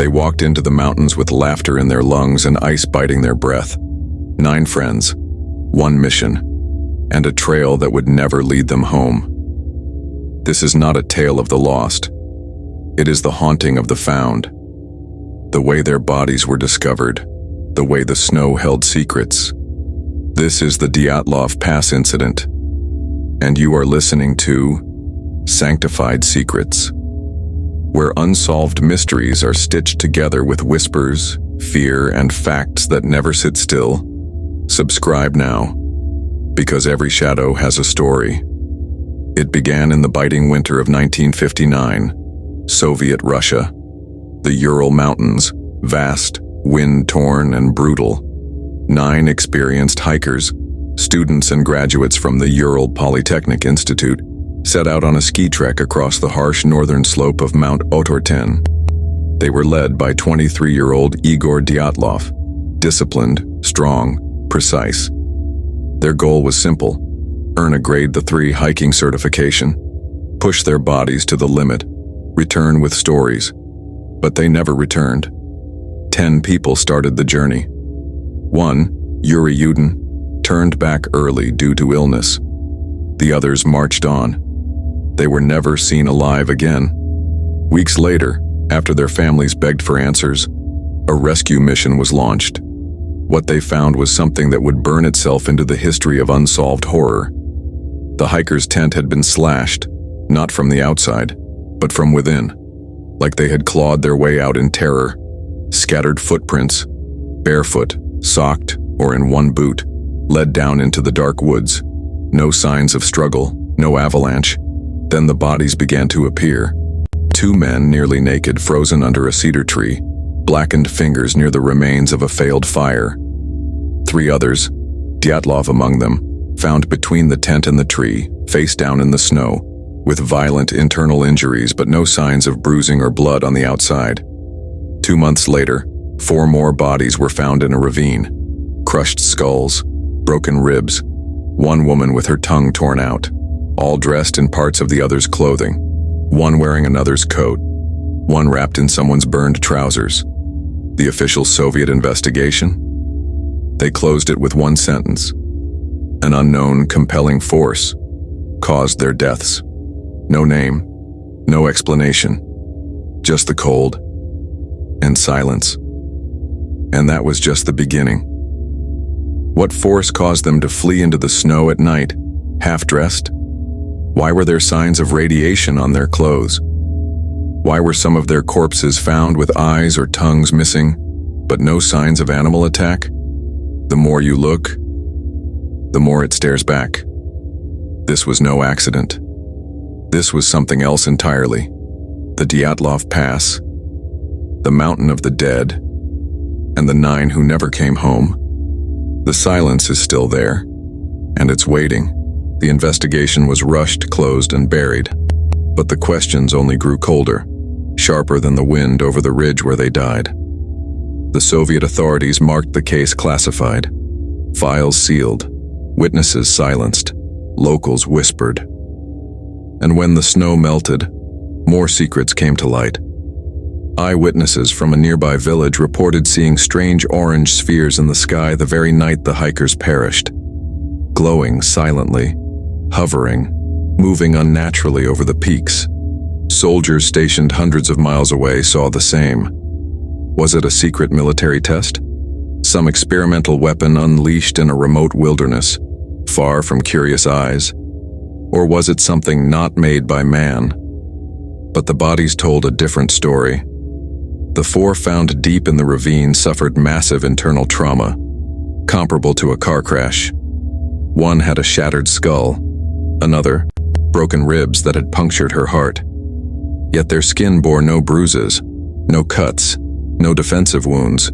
They walked into the mountains with laughter in their lungs and ice biting their breath. 9 friends, 1 mission, and a trail that would never lead them home. This is not a tale of the lost. It is the haunting of the found. The way their bodies were discovered, the way the snow held secrets. This is the Dyatlov Pass Incident, and you are listening to Sanctified Secrets, where unsolved mysteries are stitched together with whispers, fear, and facts that never sit still. Subscribe now, because every shadow has a story. It began in the biting winter of 1959, Soviet Russia. The Ural Mountains, vast, wind-torn, and brutal. 9 experienced hikers, students and graduates from the Ural Polytechnic Institute, set out on a ski trek across the harsh northern slope of Mount Otorten. They were led by 23-year-old Igor Dyatlov, disciplined, strong, precise. Their goal was simple: earn a Grade 3 hiking certification, push their bodies to the limit, return with stories. But they never returned. 10 people started the journey. 1, Yuri turned back early due to illness. The others marched on. They were never seen alive again. Weeks later, after their families begged for answers, a rescue mission was launched. What they found was something that would burn itself into the history of unsolved horror. The hiker's tent had been slashed, not from the outside, but from within, like they had clawed their way out in terror. Scattered footprints, barefoot, socked, or in one boot, led down into the dark woods. No signs of struggle, no avalanche. Then the bodies began to appear. 2 men nearly naked, frozen under a cedar tree, blackened fingers near the remains of a failed fire. 3 others, Dyatlov among them, found between the tent and the tree, face down in the snow, with violent internal injuries but no signs of bruising or blood on the outside. 2 months later, 4 more bodies were found in a ravine. Crushed skulls, broken ribs, 1 woman with her tongue torn out, all dressed in parts of the other's clothing, 1 wearing another's coat, 1 wrapped in someone's burned trousers. The official Soviet investigation? They closed it with 1 sentence. An unknown, compelling force caused their deaths. No name, no explanation, just the cold and silence. And that was just the beginning. What force caused them to flee into the snow at night, half-dressed? Why were there signs of radiation on their clothes? Why were some of their corpses found with eyes or tongues missing, but no signs of animal attack? The more you look, the more it stares back. This was no accident. This was something else entirely. The Dyatlov Pass, the mountain of the dead, and the 9 who never came home. The silence is still there, and it's waiting. The investigation was rushed, closed, and buried, but the questions only grew colder, sharper than the wind over the ridge where they died. The Soviet authorities marked the case classified, files sealed, witnesses silenced, locals whispered. And when the snow melted, more secrets came to light. Eyewitnesses from a nearby village reported seeing strange orange spheres in the sky the very night the hikers perished, glowing silently, hovering, moving unnaturally over the peaks. Soldiers stationed hundreds of miles away saw the same. Was it a secret military test? Some experimental weapon unleashed in a remote wilderness, far from curious eyes? Or was it something not made by man? But the bodies told a different story. The 4 found deep in the ravine suffered massive internal trauma, comparable to a car crash. 1 had a shattered skull, another, broken ribs that had punctured her heart. Yet their skin bore no bruises, no cuts, no defensive wounds.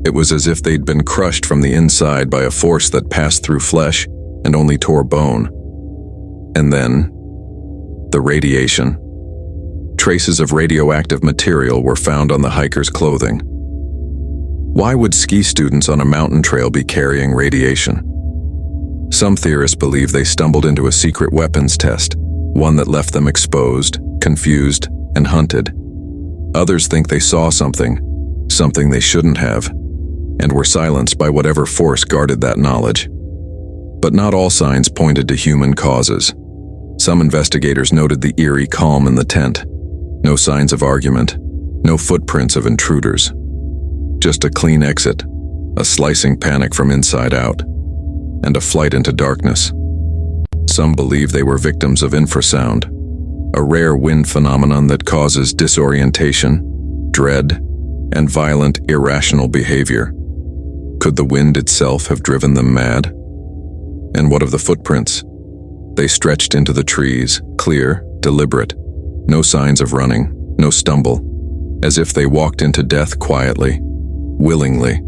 It was as if they'd been crushed from the inside by a force that passed through flesh and only tore bone. And then, the radiation. Traces of radioactive material were found on the hikers' clothing. Why would ski students on a mountain trail be carrying radiation? Some theorists believe they stumbled into a secret weapons test, one that left them exposed, confused, and hunted. Others think they saw something they shouldn't have, and were silenced by whatever force guarded that knowledge. But not all signs pointed to human causes. Some investigators noted the eerie calm in the tent. No signs of argument, no footprints of intruders. Just a clean exit, a slicing panic from inside out, and a flight into darkness. Some believe they were victims of infrasound, a rare wind phenomenon that causes disorientation, dread, and violent, irrational behavior. Could the wind itself have driven them mad? And what of the footprints? They stretched into the trees, clear, deliberate, no signs of running, no stumble, as if they walked into death quietly, willingly.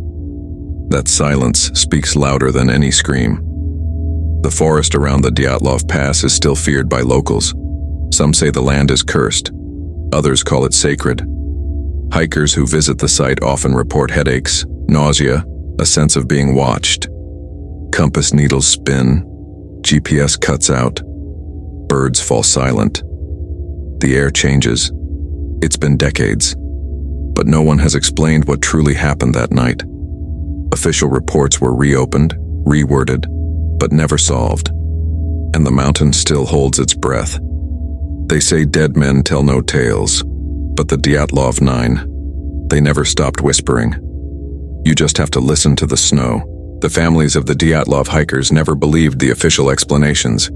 That silence speaks louder than any scream. The forest around the Dyatlov Pass is still feared by locals. Some say the land is cursed. Others call it sacred. Hikers who visit the site often report headaches, nausea, a sense of being watched. Compass needles spin, GPS cuts out, birds fall silent. The air changes. It's been decades, but no one has explained what truly happened that night. Official reports were reopened, reworded, but never solved, and the mountain still holds its breath. They say dead men tell no tales, but the Dyatlov 9, they never stopped whispering. You just have to listen to the snow. The families of the Dyatlov hikers never believed the official explanations.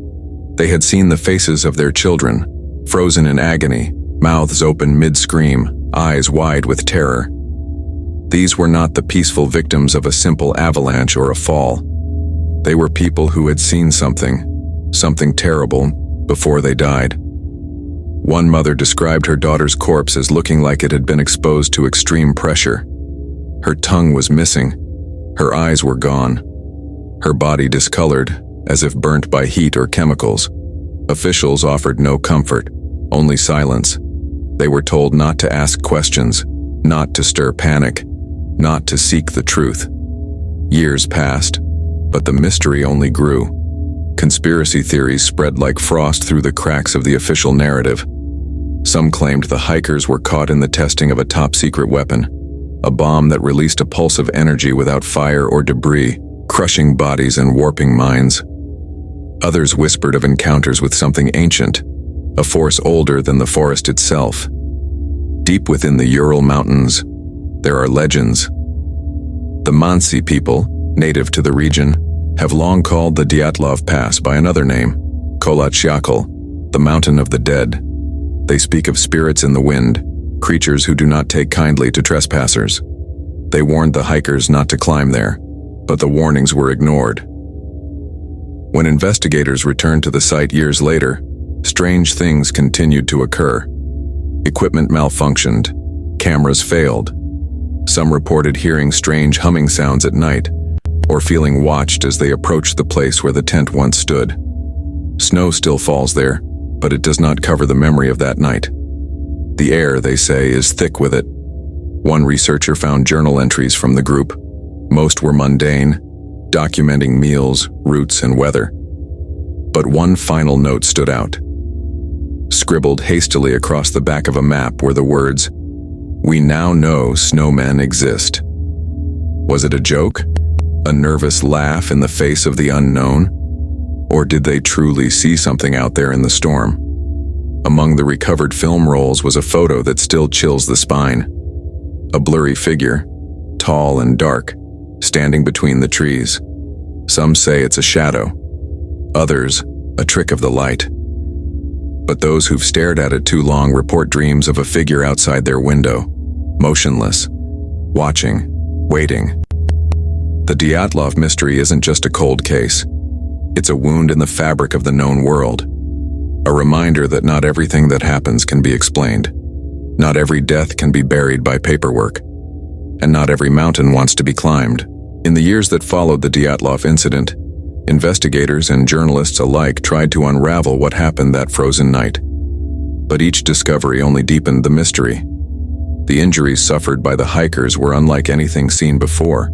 They had seen the faces of their children, frozen in agony, mouths open mid-scream, eyes wide with terror. These were not the peaceful victims of a simple avalanche or a fall. They were people who had seen something terrible, before they died. One mother described her daughter's corpse as looking like it had been exposed to extreme pressure. Her tongue was missing. Her eyes were gone. Her body discolored, as if burnt by heat or chemicals. Officials offered no comfort, only silence. They were told not to ask questions, not to stir panic, not to seek the truth. Years passed, but the mystery only grew. Conspiracy theories spread like frost through the cracks of the official narrative. Some claimed the hikers were caught in the testing of a top-secret weapon, a bomb that released a pulse of energy without fire or debris, crushing bodies and warping minds. Others whispered of encounters with something ancient, a force older than the forest itself. Deep within the Ural mountains, there are legends. The Mansi people, native to the region, have long called the Dyatlov Pass by another name, Kolatyakal, the Mountain of the Dead. They speak of spirits in the wind, creatures who do not take kindly to trespassers. They warned the hikers not to climb there, but the warnings were ignored. When investigators returned to the site years later, strange things continued to occur. Equipment malfunctioned, cameras failed. Some reported hearing strange humming sounds at night, or feeling watched as they approached the place where the tent once stood. Snow still falls there, but it does not cover the memory of that night. The air, they say, is thick with it. One researcher found journal entries from the group. Most were mundane, documenting meals, routes, and weather. But one final note stood out. Scribbled hastily across the back of a map were the words, "We now know snowmen exist." Was it a joke? A nervous laugh in the face of the unknown? Or did they truly see something out there in the storm? Among the recovered film rolls was a photo that still chills the spine. A blurry figure, tall and dark, standing between the trees. Some say it's a shadow. Others, a trick of the light. But those who've stared at it too long report dreams of a figure outside their window, motionless, watching, waiting. The Dyatlov mystery isn't just a cold case. It's a wound in the fabric of the known world. A reminder that not everything that happens can be explained. Not every death can be buried by paperwork. And not every mountain wants to be climbed. In the years that followed the Dyatlov incident, investigators and journalists alike tried to unravel what happened that frozen night. But each discovery only deepened the mystery. The injuries suffered by the hikers were unlike anything seen before.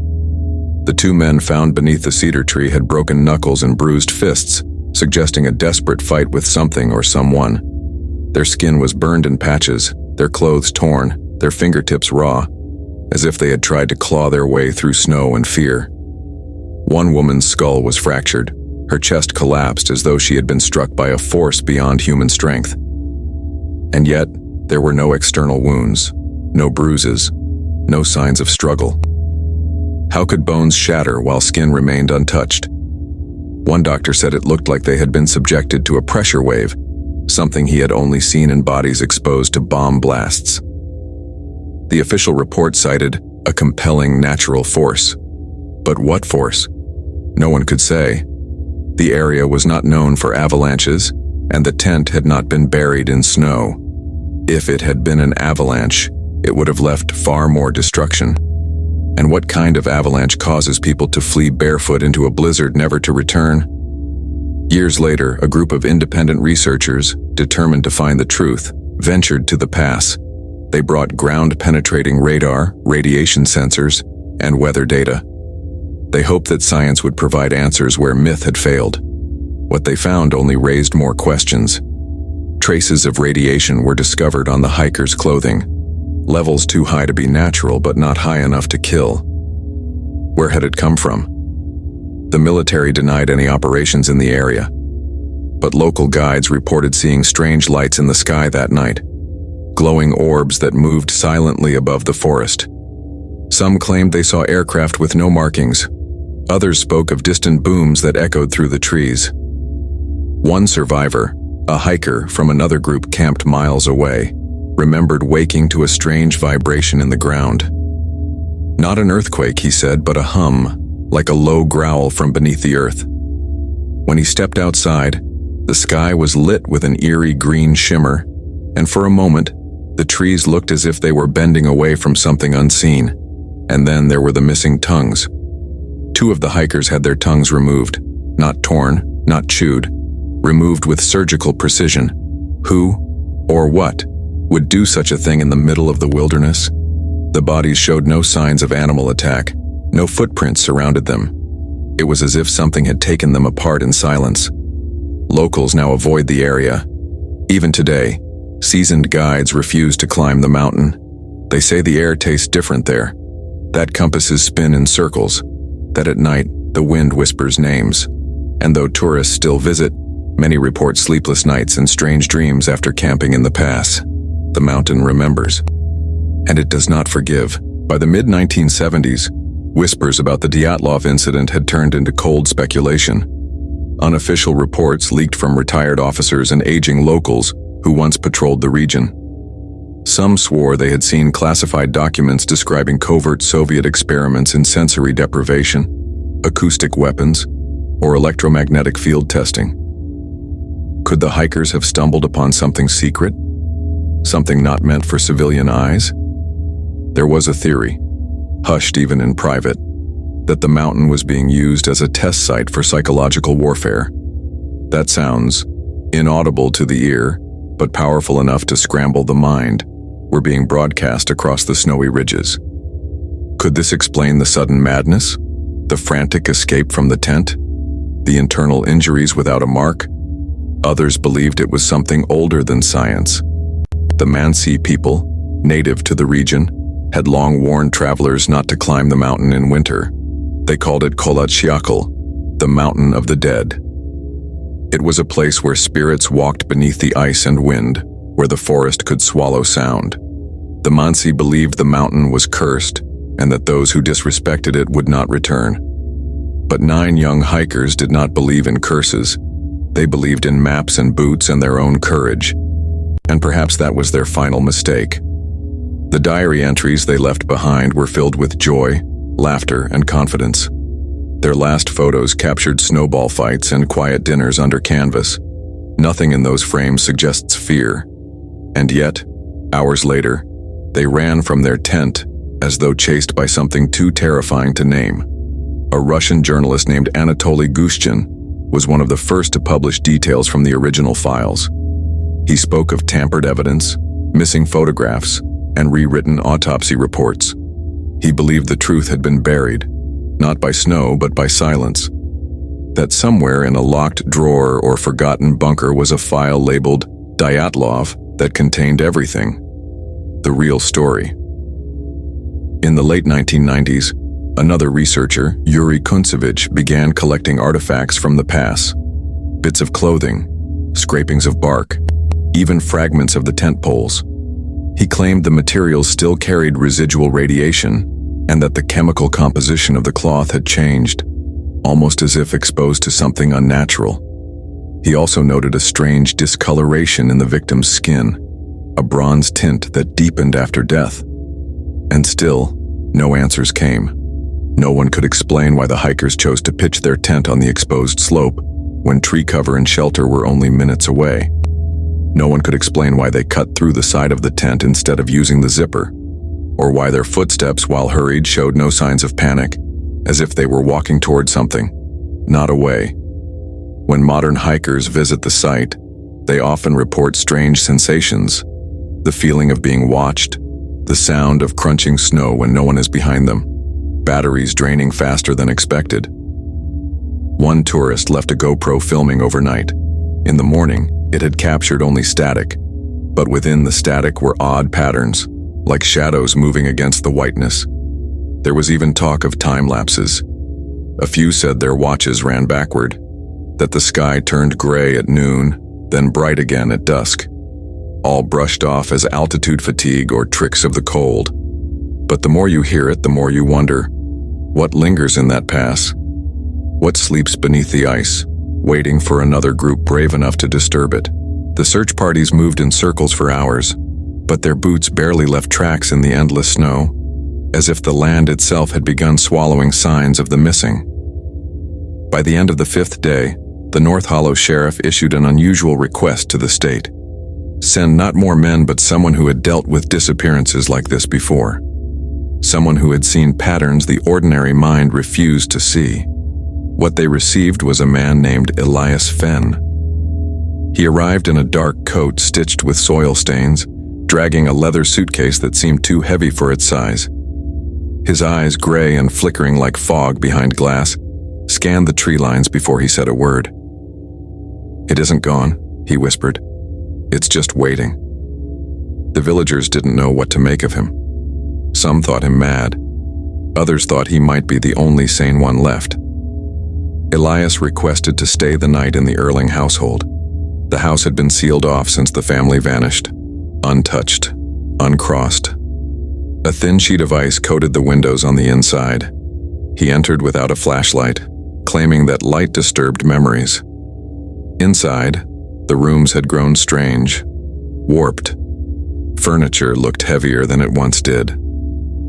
The two men found beneath the cedar tree had broken knuckles and bruised fists, suggesting a desperate fight with something or someone. Their skin was burned in patches, their clothes torn, their fingertips raw, as if they had tried to claw their way through snow and fear. One woman's skull was fractured, her chest collapsed as though she had been struck by a force beyond human strength. And yet, there were no external wounds, no bruises, no signs of struggle. How could bones shatter while skin remained untouched? One doctor said it looked like they had been subjected to a pressure wave, something he had only seen in bodies exposed to bomb blasts. The official report cited a compelling natural force. But what force? No one could say. The area was not known for avalanches, and the tent had not been buried in snow. If it had been an avalanche, it would have left far more destruction. And what kind of avalanche causes people to flee barefoot into a blizzard never to return? Years later, a group of independent researchers, determined to find the truth, ventured to the pass. They brought ground-penetrating radar, radiation sensors, and weather data. They hoped that science would provide answers where myth had failed. What they found only raised more questions. Traces of radiation were discovered on the hikers' clothing, levels too high to be natural but not high enough to kill. Where had it come from? The military denied any operations in the area, but local guides reported seeing strange lights in the sky that night, glowing orbs that moved silently above the forest. Some claimed they saw aircraft with no markings. Others spoke of distant booms that echoed through the trees. One survivor, a hiker from another group camped miles away, remembered waking to a strange vibration in the ground. Not an earthquake, he said, but a hum, like a low growl from beneath the earth. When he stepped outside, the sky was lit with an eerie green shimmer, and for a moment, the trees looked as if they were bending away from something unseen. And then there were the missing tongues. 2 of the hikers had their tongues removed, not torn, not chewed, removed with surgical precision. Who, or what, would do such a thing in the middle of the wilderness? The bodies showed no signs of animal attack. No footprints surrounded them. It was as if something had taken them apart in silence. Locals now avoid the area. Even today, seasoned guides refuse to climb the mountain. They say the air tastes different there, that compasses spin in circles, that at night the wind whispers names. And though tourists still visit, many report sleepless nights and strange dreams after camping in the pass. The mountain remembers. And it does not forgive. By the mid-1970s, whispers about the Dyatlov incident had turned into cold speculation. Unofficial reports leaked from retired officers and aging locals who once patrolled the region. Some swore they had seen classified documents describing covert Soviet experiments in sensory deprivation, acoustic weapons, or electromagnetic field testing. Could the hikers have stumbled upon something secret? Something not meant for civilian eyes? There was a theory, hushed even in private, that the mountain was being used as a test site for psychological warfare. That sounds inaudible to the ear, but powerful enough to scramble the mind, were being broadcast across the snowy ridges. Could this explain the sudden madness? The frantic escape from the tent? The internal injuries without a mark? Others believed it was something older than science. The Mansi people, native to the region, had long warned travelers not to climb the mountain in winter. They called it Kolatsiakal, the mountain of the dead. It was a place where spirits walked beneath the ice and wind, where the forest could swallow sound. The Mansi believed the mountain was cursed, and that those who disrespected it would not return. But 9 young hikers did not believe in curses. They believed in maps and boots and their own courage. And perhaps that was their final mistake. The diary entries they left behind were filled with joy, laughter, and confidence. Their last photos captured snowball fights and quiet dinners under canvas. Nothing in those frames suggests fear. And yet, hours later, they ran from their tent as though chased by something too terrifying to name. A Russian journalist named Anatoly Gushchin was one of the first to publish details from the original files. He spoke of tampered evidence, missing photographs, and rewritten autopsy reports. He believed the truth had been buried, not by snow but by silence. That somewhere in a locked drawer or forgotten bunker was a file labeled Dyatlov that contained everything. the real story. In the late 1990s, another researcher, Yuri began collecting artifacts from the pass. Bits of clothing, scrapings of bark, even fragments of the tent poles. He claimed the materials still carried residual radiation and that the chemical composition of the cloth had changed, almost as if exposed to something unnatural. He also noted a strange discoloration in the victim's skin, a bronze tint that deepened after death. And still, no answers came. No one could explain why the hikers chose to pitch their tent on the exposed slope when tree cover and shelter were only minutes away. No one could explain why they cut through the side of the tent instead of using the zipper, or why their footsteps while hurried showed no signs of panic, as if they were walking toward something, not away. When modern hikers visit the site, they often report strange sensations: the feeling of being watched, the sound of crunching snow when no one is behind them, batteries draining faster than expected. One tourist left a GoPro filming overnight. In the morning, it had captured only static, but within the static were odd patterns, like shadows moving against the whiteness. There was even talk of time lapses. A few said their watches ran backward, that the sky turned gray at noon, then bright again at dusk, all brushed off as altitude fatigue or tricks of the cold. But the more you hear it, the more you wonder, what lingers in that pass? What sleeps beneath the ice, waiting for another group brave enough to disturb it? The search parties moved in circles for hours, but their boots barely left tracks in the endless snow, as if the land itself had begun swallowing signs of the missing. By the end of the 5th day, the North Hollow sheriff issued an unusual request to the state. Send not more men, but someone who had dealt with disappearances like this before. Someone who had seen patterns the ordinary mind refused to see. What they received was a man named Elias Fenn. He arrived in a dark coat stitched with soil stains, dragging a leather suitcase that seemed too heavy for its size. His eyes, gray and flickering like fog behind glass, scanned the tree lines before he said a word. "It isn't gone," he whispered. "It's just waiting." The villagers didn't know what to make of him. Some thought him mad. Others thought he might be the only sane one left. Elias requested to stay the night in the Erling household. The house had been sealed off since the family vanished, untouched, uncrossed. A thin sheet of ice coated the windows on the inside. He entered without a flashlight, claiming that light disturbed memories. Inside, the rooms had grown strange, warped. Furniture looked heavier than it once did.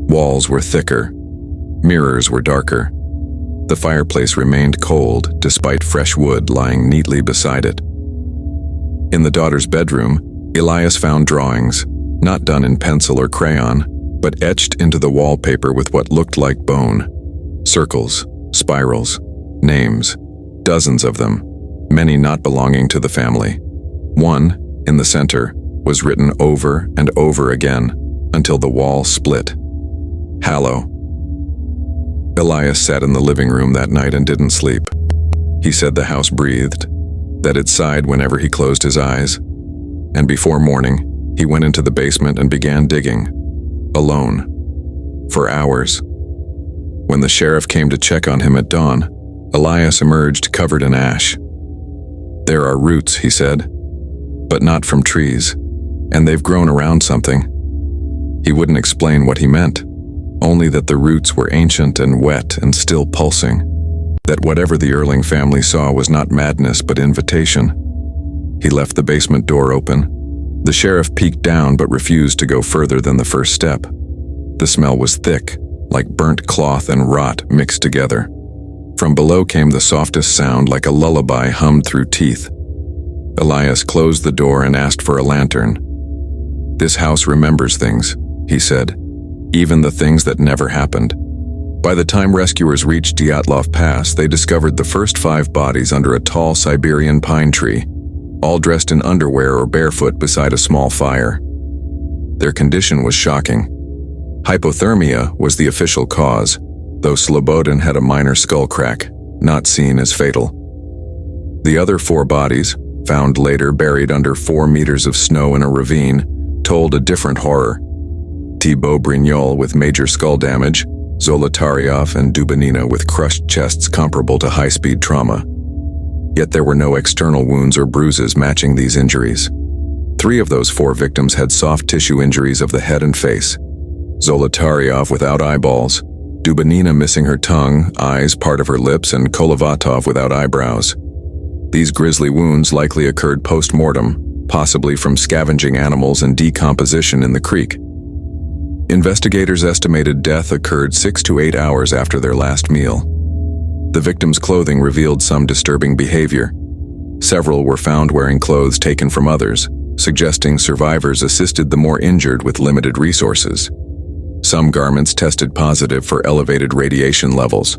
Walls were thicker. Mirrors were darker. The fireplace remained cold, despite fresh wood lying neatly beside it. In the daughter's bedroom, Elias found drawings, not done in pencil or crayon, but etched into the wallpaper with what looked like bone. Circles, spirals, names, dozens of them, many not belonging to the family. One, in the center, was written over and over again until the wall split. Hallow. Elias sat in the living room that night and didn't sleep. He said the house breathed, that it sighed whenever he closed his eyes. And before morning, he went into the basement and began digging, alone, for hours. When the sheriff came to check on him at dawn, Elias emerged covered in ash. "There are roots," he said, "but not from trees, and they've grown around something." He wouldn't explain what he meant, only that the roots were ancient and wet and still pulsing, that whatever the Erling family saw was not madness but invitation. He left the basement door open. The sheriff peeked down but refused to go further than the first step. The smell was thick, like burnt cloth and rot mixed together. From below came the softest sound, like a lullaby hummed through teeth. Elias closed the door and asked for a lantern. "This house remembers things," he said, "even the things that never happened." By the time rescuers reached Dyatlov Pass, they discovered the first 5 bodies under a tall Siberian pine tree, all dressed in underwear or barefoot beside a small fire. Their condition was shocking. Hypothermia was the official cause, though Slobodin had a minor skull crack, not seen as fatal. The other 4 bodies, found later buried under 4 meters of snow in a ravine, told a different horror. Thibaut Brignol with major skull damage, Zolotaryov and Dubinina with crushed chests comparable to high-speed trauma. Yet there were no external wounds or bruises matching these injuries. 3 of those 4 victims had soft tissue injuries of the head and face. Zolotaryov without eyeballs, Dubinina missing her tongue, eyes, part of her lips, and Kolovatov without eyebrows. These grisly wounds likely occurred post-mortem, possibly from scavenging animals and decomposition in the creek. Investigators estimated death occurred 6 to 8 hours after their last meal. The victims' clothing revealed some disturbing behavior. Several were found wearing clothes taken from others, suggesting survivors assisted the more injured with limited resources. Some garments tested positive for elevated radiation levels,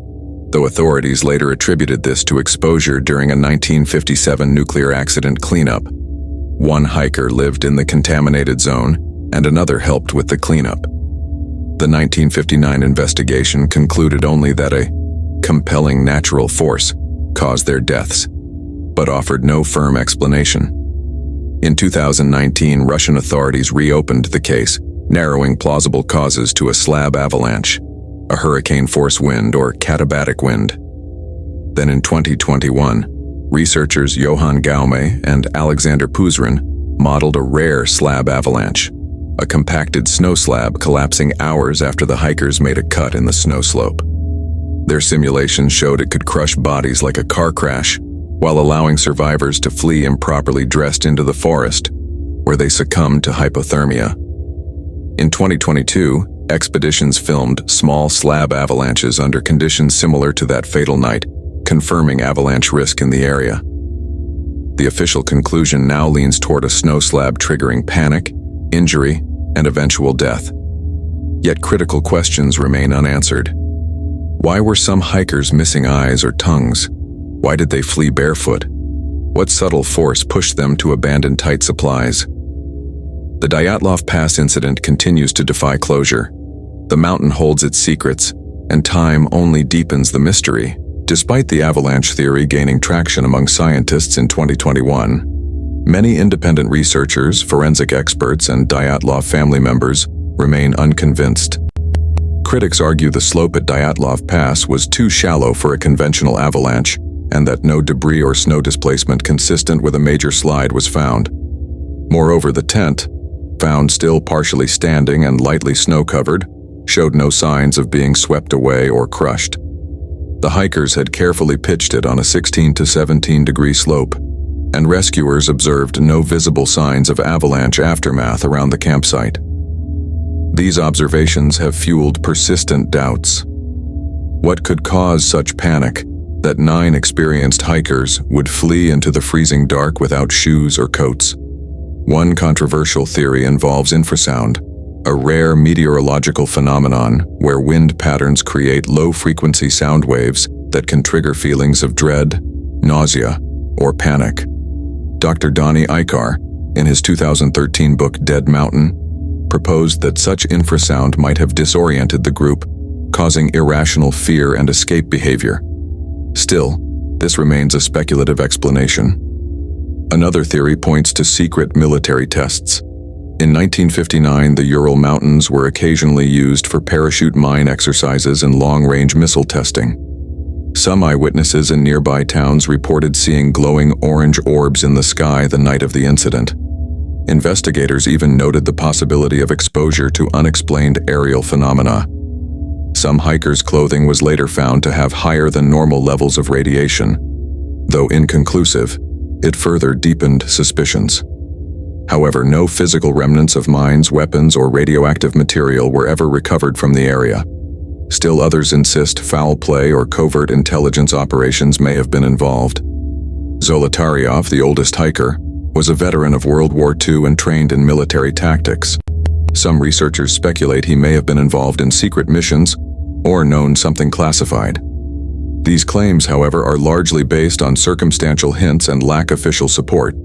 though authorities later attributed this to exposure during a 1957 nuclear accident cleanup. 1 hiker lived in the contaminated zone, and another helped with the cleanup. The 1959 investigation concluded only that a compelling natural force caused their deaths, but offered no firm explanation. In 2019, Russian authorities reopened the case, narrowing plausible causes to a slab avalanche, a hurricane-force wind or katabatic wind. Then in 2021, researchers Johann Gaume and Alexander Puzrin modeled a rare slab avalanche, a compacted snow slab collapsing hours after the hikers made a cut in the snow slope. Their simulations showed it could crush bodies like a car crash, while allowing survivors to flee improperly dressed into the forest, where they succumbed to hypothermia. In 2022, expeditions filmed small slab avalanches under conditions similar to that fatal night, confirming avalanche risk in the area. The official conclusion now leans toward a snow slab triggering panic, injury, and eventual death. Yet critical questions remain unanswered. Why were some hikers missing eyes or tongues? Why did they flee barefoot? What subtle force pushed them to abandon tight supplies? The Dyatlov Pass Incident continues to defy closure. The mountain holds its secrets, and time only deepens the mystery. Despite the avalanche theory gaining traction among scientists in 2021, many independent researchers, forensic experts, and Dyatlov family members remain unconvinced. Critics argue the slope at Dyatlov Pass was too shallow for a conventional avalanche, and that no debris or snow displacement consistent with a major slide was found. Moreover, the tent, found still partially standing and lightly snow-covered, showed no signs of being swept away or crushed. The hikers had carefully pitched it on a 16 to 17-degree slope, and rescuers observed no visible signs of avalanche aftermath around the campsite. These observations have fueled persistent doubts. What could cause such panic that 9 experienced hikers would flee into the freezing dark without shoes or coats? One controversial theory involves infrasound, a rare meteorological phenomenon where wind patterns create low-frequency sound waves that can trigger feelings of dread, nausea, or panic. Dr. Donnie Eichar, in his 2013 book Dead Mountain, proposed that such infrasound might have disoriented the group, causing irrational fear and escape behavior. Still, this remains a speculative explanation. Another theory points to secret military tests. In 1959, the Ural Mountains were occasionally used for parachute mine exercises and long-range missile testing. Some eyewitnesses in nearby towns reported seeing glowing orange orbs in the sky the night of the incident. Investigators even noted the possibility of exposure to unexplained aerial phenomena. Some hikers' clothing was later found to have higher than normal levels of radiation. Though inconclusive, it further deepened suspicions. However, no physical remnants of mines, weapons, or radioactive material were ever recovered from the area. Still others insist foul play or covert intelligence operations may have been involved. Zolotaryov, the oldest hiker, was a veteran of World War II and trained in military tactics. Some researchers speculate he may have been involved in secret missions or known something classified. These claims, however, are largely based on circumstantial hints and lack official support.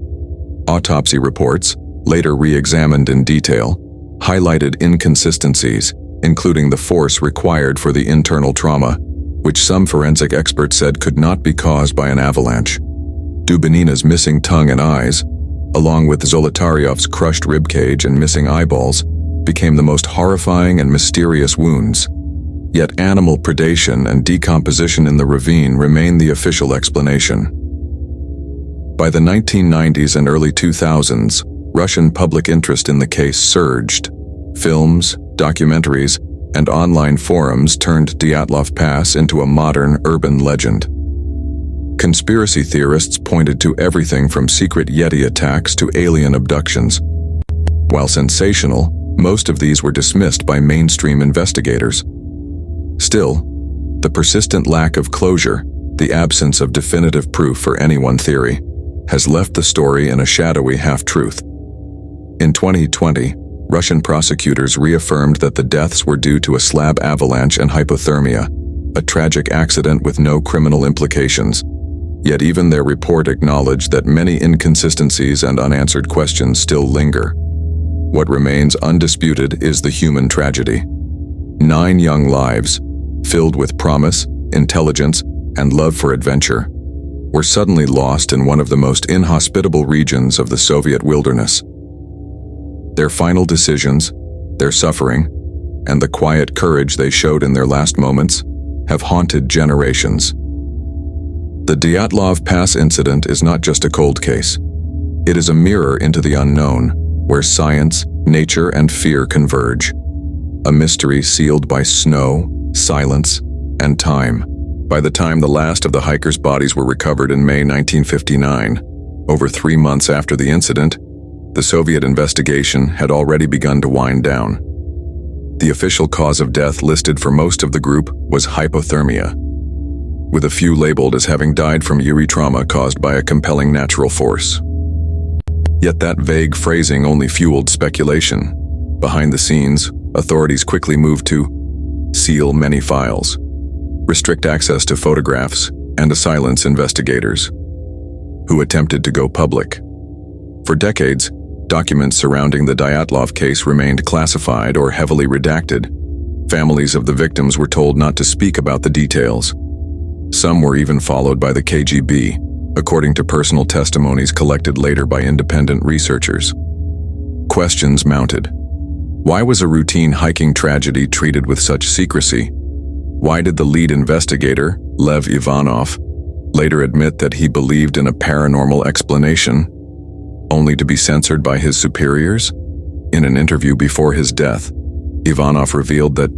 Autopsy reports, later re-examined in detail, highlighted inconsistencies, including the force required for the internal trauma, which some forensic experts said could not be caused by an avalanche. Dubinina's missing tongue and eyes, along with Zolotaryov's crushed ribcage and missing eyeballs, became the most horrifying and mysterious wounds. Yet animal predation and decomposition in the ravine remain the official explanation. By the 1990s and early 2000s, Russian public interest in the case surged. Films, documentaries, and online forums turned Dyatlov Pass into a modern urban legend. Conspiracy theorists pointed to everything from secret Yeti attacks to alien abductions. While sensational, most of these were dismissed by mainstream investigators. Still, the persistent lack of closure, the absence of definitive proof for any one theory, has left the story in a shadowy half-truth. In 2020, Russian prosecutors reaffirmed that the deaths were due to a slab avalanche and hypothermia, a tragic accident with no criminal implications. Yet even their report acknowledged that many inconsistencies and unanswered questions still linger. What remains undisputed is the human tragedy. 9 young lives, filled with promise, intelligence, and love for adventure, were suddenly lost in one of the most inhospitable regions of the Soviet wilderness. Their final decisions, their suffering, and the quiet courage they showed in their last moments have haunted generations. The Dyatlov Pass Incident is not just a cold case. It is a mirror into the unknown, where science, nature, and fear converge. A mystery sealed by snow, silence, and time. By the time the last of the hikers' bodies were recovered in May 1959, over 3 months after the incident, the Soviet investigation had already begun to wind down. The official cause of death listed for most of the group was hypothermia, with a few labeled as having died from Eerie trauma caused by a compelling natural force. Yet that vague phrasing only fueled speculation. Behind the scenes, authorities quickly moved to seal many files, restrict access to photographs, and to silence investigators who attempted to go public. For decades, documents surrounding the Dyatlov case remained classified or heavily redacted. Families of the victims were told not to speak about the details. Some were even followed by the KGB, according to personal testimonies collected later by independent researchers. Questions mounted. Why was a routine hiking tragedy treated with such secrecy? Why did the lead investigator, Lev Ivanov, later admit that he believed in a paranormal explanation, only to be censored by his superiors? In an interview before his death, Ivanov revealed that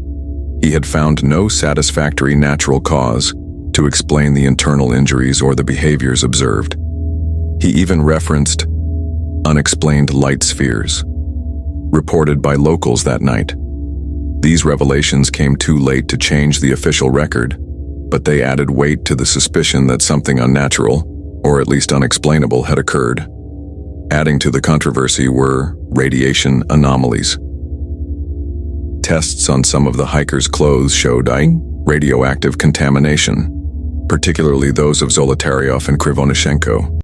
he had found no satisfactory natural cause to explain the internal injuries or the behaviors observed. He even referenced unexplained light spheres, reported by locals that night. These revelations came too late to change the official record, but they added weight to the suspicion that something unnatural, or at least unexplainable, had occurred. Adding to the controversy were radiation anomalies. Tests on some of the hikers' clothes showed radioactive contamination, particularly those of Zolotaryov and Krivonischenko.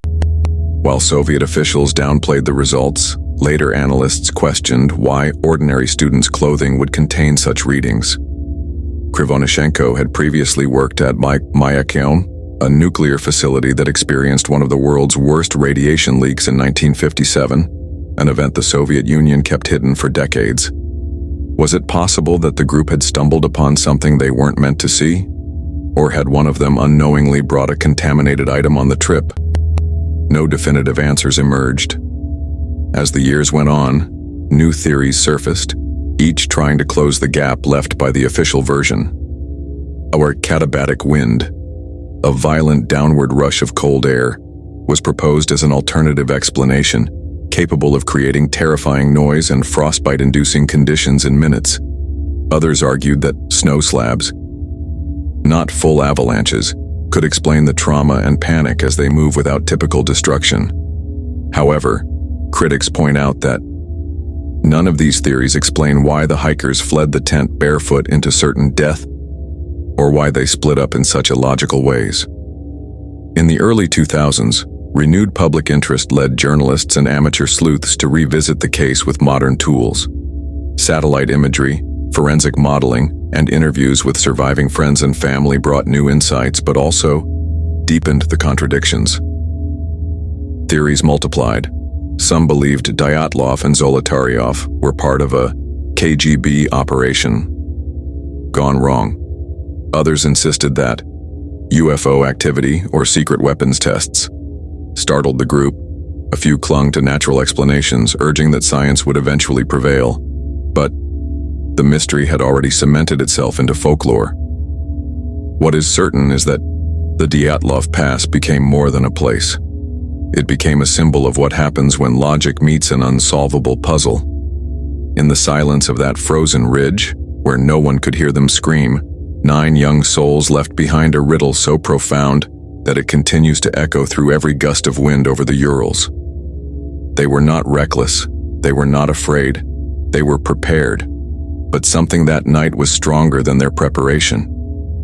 While Soviet officials downplayed the results, later analysts questioned why ordinary students' clothing would contain such readings. Krivonischenko had previously worked at Mayakion, a nuclear facility that experienced one of the world's worst radiation leaks in 1957, an event the Soviet Union kept hidden for decades. Was it possible that the group had stumbled upon something they weren't meant to see? Or had one of them unknowingly brought a contaminated item on the trip? No definitive answers emerged. As the years went on, new theories surfaced, each trying to close the gap left by the official version. Our katabatic wind, a violent downward rush of cold air, was proposed as an alternative explanation, capable of creating terrifying noise and frostbite-inducing conditions in minutes. Others argued that snow slabs, not full avalanches, could explain the trauma and panic as they move without typical destruction. However, critics point out that none of these theories explain why the hikers fled the tent barefoot into certain death, or why they split up in such illogical ways. In the early 2000s, renewed public interest led journalists and amateur sleuths to revisit the case with modern tools. Satellite imagery, forensic modeling, and interviews with surviving friends and family brought new insights, but also deepened the contradictions. Theories multiplied. Some believed Dyatlov and Zolotaryov were part of a KGB operation. Gone wrong. Others insisted that UFO activity or secret weapons tests startled the group. A few clung to natural explanations, urging that science would eventually prevail. But the mystery had already cemented itself into folklore. What is certain is that the Dyatlov Pass became more than a place. It became a symbol of what happens when logic meets an unsolvable puzzle. In the silence of that frozen ridge, where no one could hear them scream, 9 young souls left behind a riddle so profound that it continues to echo through every gust of wind over the Urals. They were not reckless, they were not afraid, they were prepared. But something that night was stronger than their preparation,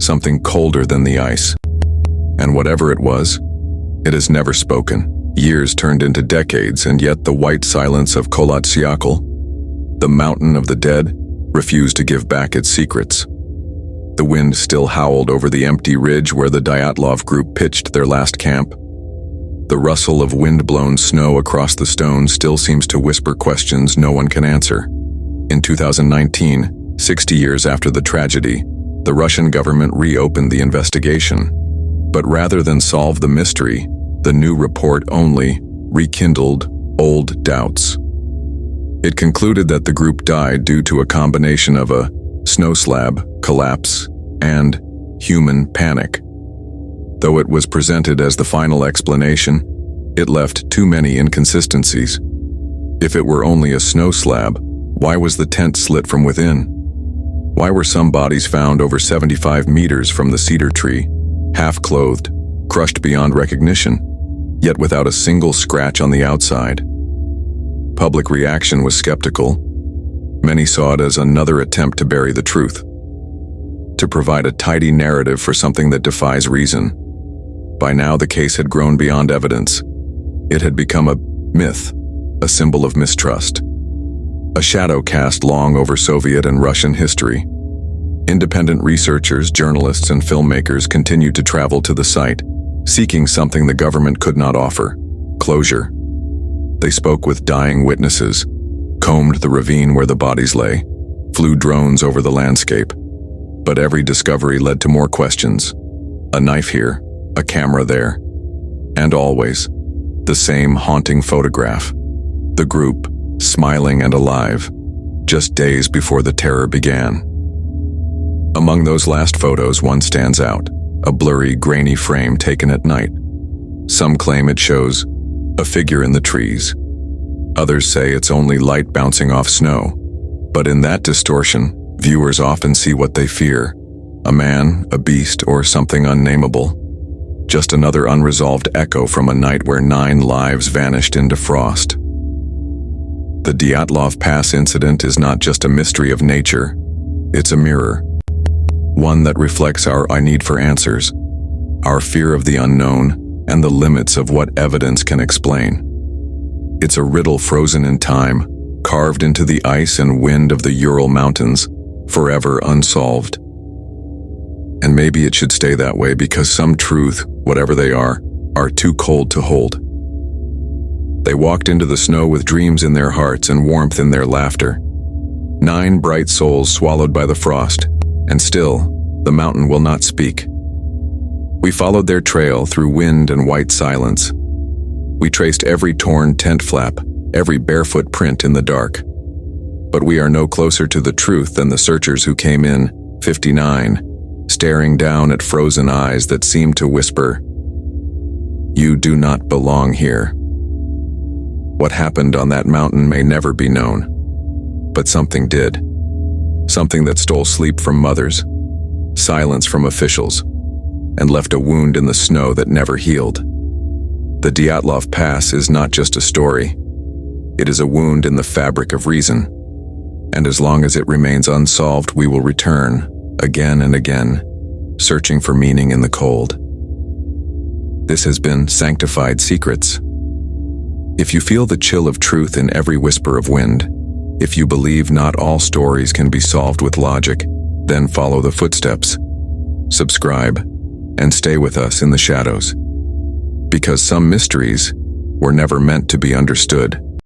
something colder than the ice. And whatever it was, it has never spoken. Years turned into decades, and yet the white silence of Kolotsiakl, the mountain of the dead, refused to give back its secrets. The wind still howled over the empty ridge where the Dyatlov group pitched their last camp. The rustle of wind-blown snow across the stones still seems to whisper questions no one can answer. In 2019, 60 years after the tragedy, the Russian government reopened the investigation. But rather than solve the mystery, the new report only rekindled old doubts. It concluded that the group died due to a combination of a snow slab collapse and human panic. Though it was presented as the final explanation, it left too many inconsistencies. If it were only a snow slab, why was the tent slit from within? Why were some bodies found over 75 meters from the cedar tree, half-clothed, crushed beyond recognition, yet without a single scratch on the outside? Public reaction was skeptical. Many saw it as another attempt to bury the truth, to provide a tidy narrative for something that defies reason. By now, the case had grown beyond evidence. It had become a myth, a symbol of mistrust, a shadow cast long over Soviet and Russian history. Independent researchers, journalists, and filmmakers continued to travel to the site, seeking something the government could not offer: closure. They spoke with dying witnesses, combed the ravine where the bodies lay, flew drones over the landscape. But every discovery led to more questions. A knife here, a camera there, and always the same haunting photograph. The group, smiling and alive, just days before the terror began. Among those last photos, one stands out, a blurry, grainy frame taken at night. Some claim it shows a figure in the trees. Others say it's only light bouncing off snow. But in that distortion, viewers often see what they fear: a man, a beast, or something unnameable. Just another unresolved echo from a night where 9 lives vanished into frost. The Dyatlov Pass Incident is not just a mystery of nature, it's a mirror. One that reflects our need for answers, our fear of the unknown, and the limits of what evidence can explain. It's a riddle frozen in time, carved into the ice and wind of the Ural Mountains, forever unsolved. And maybe it should stay that way, because some truth, whatever they are too cold to hold. They walked into the snow with dreams in their hearts and warmth in their laughter. 9 bright souls swallowed by the frost, and still, the mountain will not speak. We followed their trail through wind and white silence. We traced every torn tent flap, every barefoot print in the dark. But we are no closer to the truth than the searchers who came in, 59, staring down at frozen eyes that seemed to whisper, "You do not belong here." What happened on that mountain may never be known, but something did. Something that stole sleep from mothers, silence from officials, and left a wound in the snow that never healed. The Dyatlov Pass is not just a story. It is a wound in the fabric of reason. And as long as it remains unsolved, we will return, again and again, searching for meaning in the cold. This has been Sanctified Secrets. If you feel the chill of truth in every whisper of wind, if you believe not all stories can be solved with logic, then follow the footsteps. Subscribe, and stay with us in the shadows. Because some mysteries were never meant to be understood.